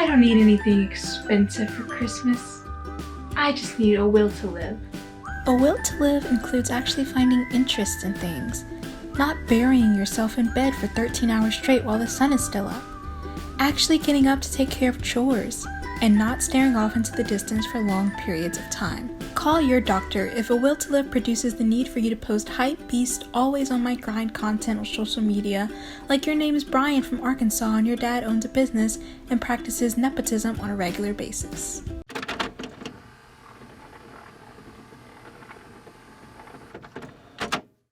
I don't need anything expensive for Christmas. I just need a will to live. A will to live includes actually finding interest in things, not burying yourself in bed for 13 hours straight while the sun is still up, actually getting up to take care of chores, and not staring off into the distance for long periods of time. Call your doctor if a will to live produces the need for you to post hype beast, always on my grind content on social media, like your name is Brian from Arkansas and your dad owns a business and practices nepotism on a regular basis.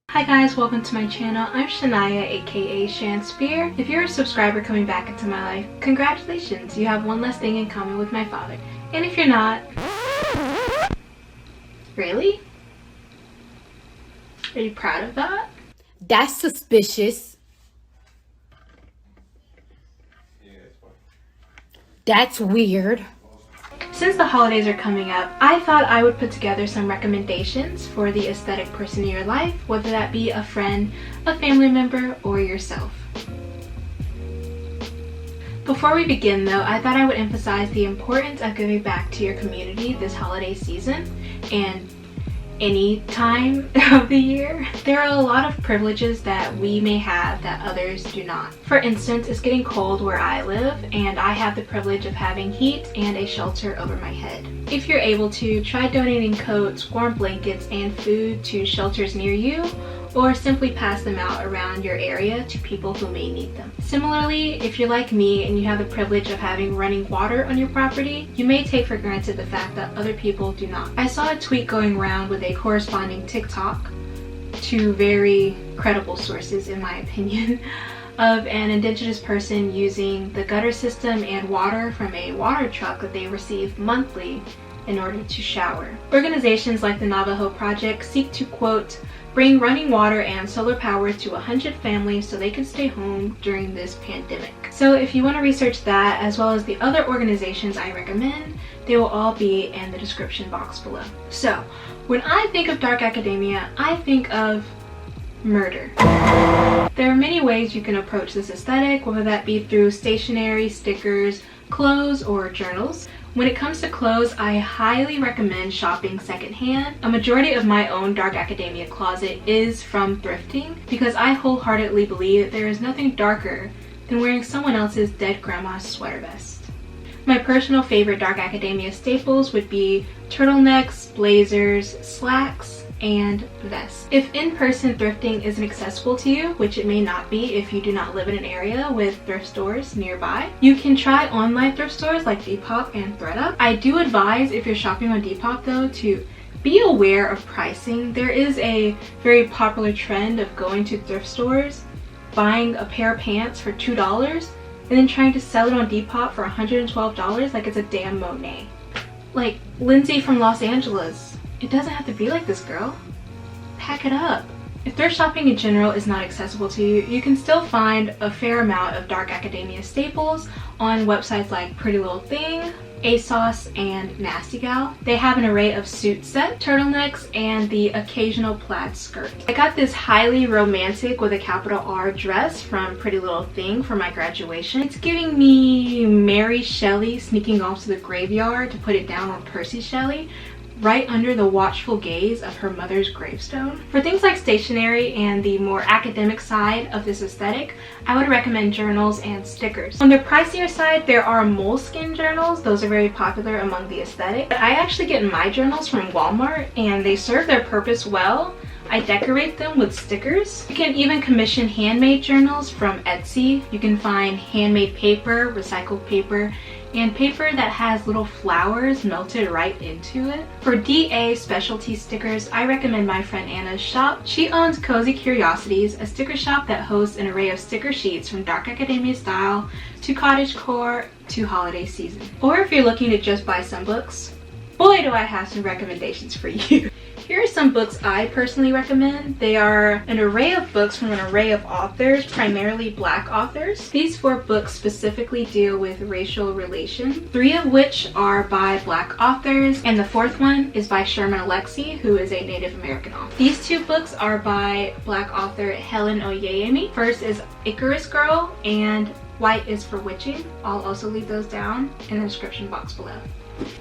Hi guys, welcome to my channel. I'm Shania, aka Shanspear. If you're a subscriber coming back into my life, congratulations, you have one less thing in common with my father. And if you're not, really? Are you proud of that? That's suspicious. That's weird. Since the holidays are coming up, I thought I would put together some recommendations for the aesthetic person in your life, whether that be a friend, a family member, or yourself. Before we begin though, I thought I would emphasize the importance of giving back to your community this holiday season and any time of the year. There are a lot of privileges that we may have that others do not. For instance, it's getting cold where I live and I have the privilege of having heat and a shelter over my head. If you're able to, try donating coats, warm blankets, and food to shelters near you, or simply pass them out around your area to people who may need them. Similarly, if you're like me and you have the privilege of having running water on your property, you may take for granted the fact that other people do not. I saw a tweet going around with a corresponding TikTok, two very credible sources in my opinion, of an indigenous person using the gutter system and water from a water truck that they receive monthly in order to shower. Organizations like the Navajo Project seek to, quote, bring running water and solar power to 100 families so they can stay home during this pandemic. So if you want to research that as well as the other organizations I recommend, they will all be in the description box below. So when I think of dark academia, I think of murder. There are many ways you can approach this aesthetic, whether that be through stationery, stickers, clothes, or journals. When it comes to clothes, I highly recommend shopping secondhand. A majority of my own dark academia closet is from thrifting because I wholeheartedly believe that there is nothing darker than wearing someone else's dead grandma's sweater vest. My personal favorite dark academia staples would be turtlenecks, blazers, slacks, and vests. If in-person thrifting isn't accessible to you, which it may not be if you do not live in an area with thrift stores nearby, you can try online thrift stores like BIPOC and ThredUp. I do advise, if you're shopping on Depop though, to be aware of pricing. There is a very popular trend of going to thrift stores, buying a pair of pants for $2, and then trying to sell it on Depop for $112 like it's a damn Monet. Like Lindsay from Los Angeles. It doesn't have to be like this, girl. Pack it up. If thrift shopping in general is not accessible to you, you can still find a fair amount of dark academia staples on websites like Pretty Little Thing, ASOS, and Nasty Gal. They have an array of suit sets, turtlenecks, and the occasional plaid skirt. I got this highly romantic with a capital R dress from Pretty Little Thing for my graduation. It's giving me Mary Shelley sneaking off to the graveyard to put it down on Percy Shelley, right under the watchful gaze of her mother's gravestone. For things like stationery and the more academic side of this aesthetic, I would recommend journals and stickers. On the pricier side, there are moleskin journals. Those are very popular among the aesthetic. But I actually get my journals from Walmart and they serve their purpose well. I decorate them with stickers. You can even commission handmade journals from Etsy. You can find handmade paper, recycled paper, and paper that has little flowers melted right into it. For DA specialty stickers, I recommend my friend Anna's shop. She owns kozycuriosities, a sticker shop that hosts an array of sticker sheets from dark academia style to cottagecore to holiday season. Or if you're looking to just buy some books, boy do I have some recommendations for you. Here are some books I personally recommend. They are an array of books from an array of authors, primarily Black authors. These 4 books specifically deal with racial relations, 3 of which are by Black authors, and the 4th one is by Sherman Alexie, who is a Native American author. These 2 books are by Black author Helen Oyeyemi. First is Icarus Girl, and white is for witching. I'll also leave those down in the description box below.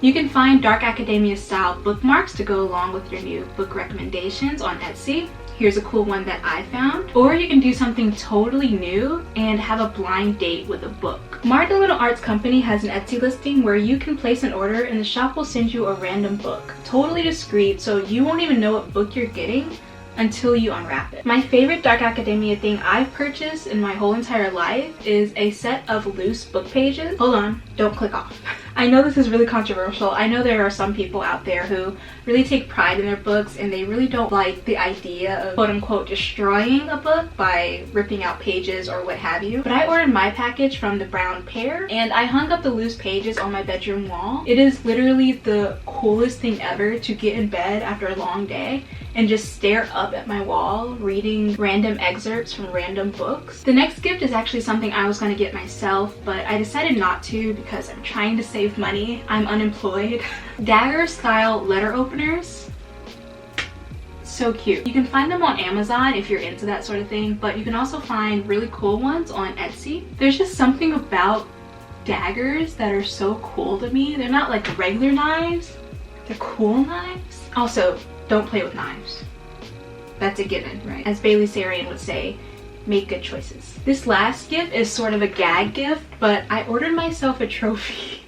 You can find dark academia style bookmarks to go along with your new book recommendations on Etsy. Here's a cool one that I found. Or you can do something totally new and have a blind date with a book. MarDeLunaArtsCo has an Etsy listing where you can place an order and the shop will send you a random book. Totally discreet, so you won't even know what book you're getting until you unwrap it. My favorite dark academia thing I've purchased in my whole entire life is a set of loose book pages. Hold on, don't click off. I know this is really controversial. I know there are some people out there who really take pride in their books and they really don't like the idea of quote unquote destroying a book by ripping out pages or what have you. But I ordered my package from the Brown Pair and I hung up the loose pages on my bedroom wall. It is literally the coolest thing ever to get in bed after a long day and just stare up at my wall reading random excerpts from random books. The next gift is actually something I was going to get myself, but I decided not to because I'm trying to save money. I'm unemployed. Dagger style letter openers. So cute. You can find them on Amazon if you're into that sort of thing, but you can also find really cool ones on Etsy. There's just something about daggers that are so cool to me. They're not like regular knives, they're cool knives. Also, don't play with knives. That's a given, right? As Bailey Sarian would say, make good choices. This last gift is sort of a gag gift, but I ordered myself a trophy.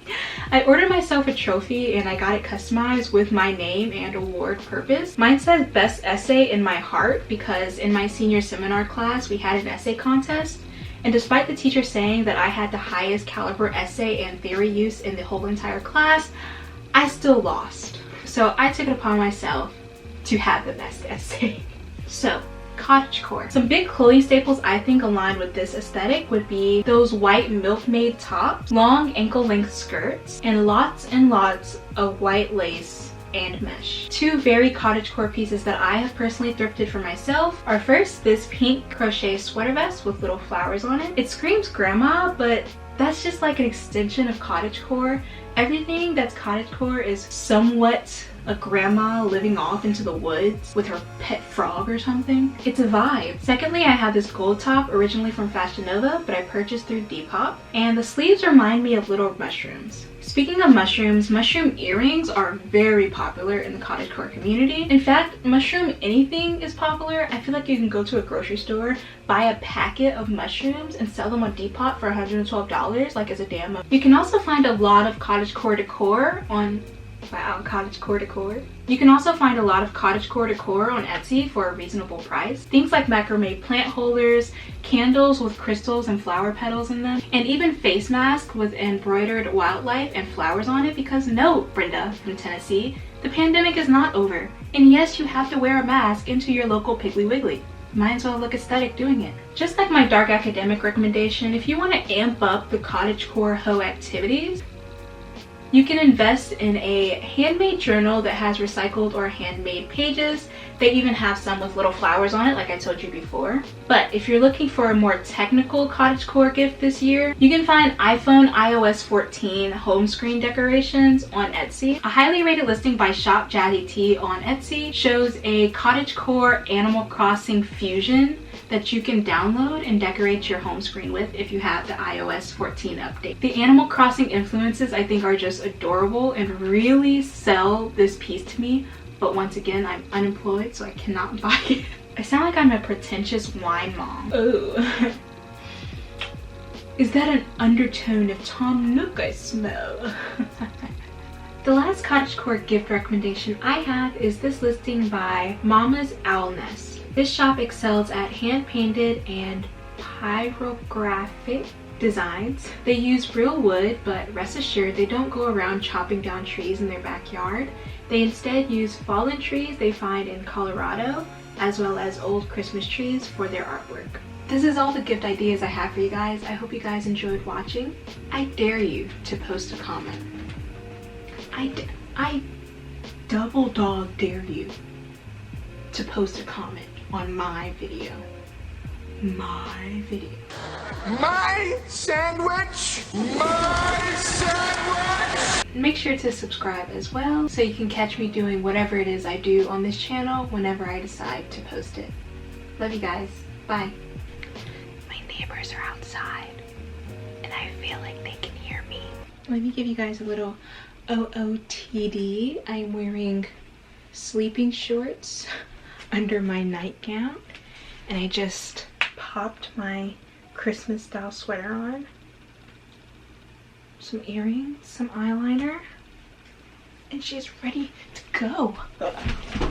I ordered myself a trophy and I got it customized with my name and award purpose. Mine says best essay in my heart because in my senior seminar class we had an essay contest, and despite the teacher saying that I had the highest caliber essay and theory use in the whole entire class, I still lost. So I took it upon myself to have the best essay. So, cottagecore. Some big clothing staples I think align with this aesthetic would be those white milkmaid tops, long ankle-length skirts, and lots of white lace and mesh. Two very cottagecore pieces that I have personally thrifted for myself are first this pink crochet sweater vest with little flowers on it. It screams grandma, but that's just like an extension of cottagecore. Everything that's cottagecore is somewhat a grandma living off into the woods with her pet frog or something. It's a vibe. Secondly, I have this gold top originally from Fashion Nova, but I purchased through Depop, and the sleeves remind me of little mushrooms. Speaking of mushrooms, mushroom earrings are very popular in the cottagecore community. In fact, mushroom anything is popular. I feel like you can go to a grocery store, buy a packet of mushrooms, and sell them on Depop for $112, like as a demo. You can also find a lot of cottagecore decor on cottagecore decor. You can also find a lot of cottagecore decor on Etsy for a reasonable price. Things like macrame plant holders, candles with crystals and flower petals in them, and even face masks with embroidered wildlife and flowers on it, because no, Brenda from Tennessee, the pandemic is not over. And yes, you have to wear a mask into your local Piggly Wiggly. Might as well look aesthetic doing it. Just like my dark academic recommendation, if you want to amp up the cottagecore hoe activities, you can invest in a handmade journal that has recycled or handmade pages. They even have some with little flowers on it, like I told you before. But if you're looking for a more technical cottagecore gift this year, you can find iPhone iOS 14 home screen decorations on Etsy. A highly rated listing by Shop Jazzy T on Etsy shows a cottagecore Animal Crossing fusion that you can download and decorate your home screen with if you have the iOS 14 update. The Animal Crossing influences I think are just adorable and really sell this piece to me, but once again I'm unemployed so I cannot buy it. I sound like I'm a pretentious wine mom. Oh. Is that an undertone of Tom Nook I smell? The last cottagecore gift recommendation I have is this listing by mommasowlnest. This shop excels at hand-painted and pyrographic designs. They use real wood, but rest assured they don't go around chopping down trees in their backyard. They instead use fallen trees they find in Colorado, as well as old Christmas trees for their artwork. This is all the gift ideas I have for you guys. I hope you guys enjoyed watching. I dare you to post a comment. I double dog dare you to post a comment on my video. My video. My sandwich! My sandwich! Make sure to subscribe as well so you can catch me doing whatever it is I do on this channel whenever I decide to post it. Love you guys. Bye. My neighbors are outside. let me give you guys a little OOTD. I'm wearing sleeping shorts under my nightgown, and I just popped my Christmas style sweater on, some earrings, some eyeliner, and she's ready to go. Hold on.